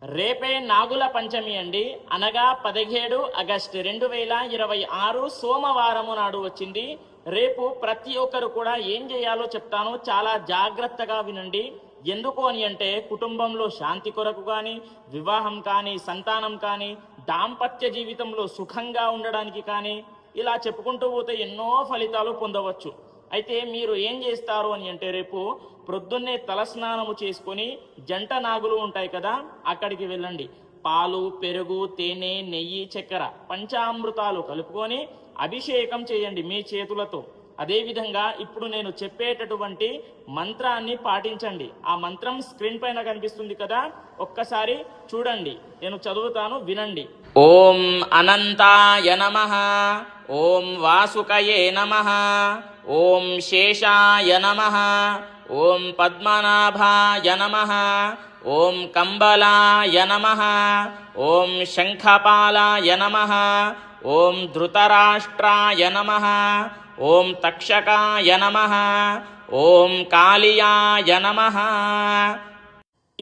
రేపే నాగుల పంచమి అండి, అనగా 17 ఆగస్టు 2026 సోమవారము నాడు వచ్చింది. రేపు ప్రతి ఒక్కరు కూడా ఏం చేయాలో చెప్తాను, చాలా జాగ్రత్తగా వినండి. ఎందుకు అని అంటే కుటుంబంలో శాంతి కొరకు కానీ, వివాహం కానీ, సంతానం కానీ, దాంపత్య జీవితంలో సుఖంగా ఉండడానికి కానీ, ఇలా చెప్పుకుంటూ పోతే ఎన్నో ఫలితాలు పొందవచ్చు. అయితే మీరు ఏం చేస్తారు అని అంటే రేపు ప్రొద్దున్నే తలస్నానము చేసుకొని జంట నాగులు ఉంటాయి కదా, అక్కడికి వెళ్ళండి. పాలు, పెరుగు, తేనె, నెయ్యి, చక్కెర, పంచామృతాలు కలుపుకొని అభిషేకం చేయండి మీ చేతులతో. అదేవిధంగా ఇప్పుడు నేను చెప్పేటటువంటి మంత్రాన్ని పాటించండి. ఆ మంత్రం స్క్రీన్ పైన కనిపిస్తుంది కదా, ఒక్కసారి చూడండి, నేను చదువుతాను, వినండి. ఓం అనంతాయ నమః, ఓం వాసుకయే నమః, ఓం శేషాయ నమః, ఓం పద్మనాభాయ నమః, ఓం కంబలాయ నమః, ఓం శంఖపాలాయ నమః, ఓం ధృతరాష్ట్రాయ నమః, ఓం తక్షకాయ నమః, ఓం కాళియాయ నమః.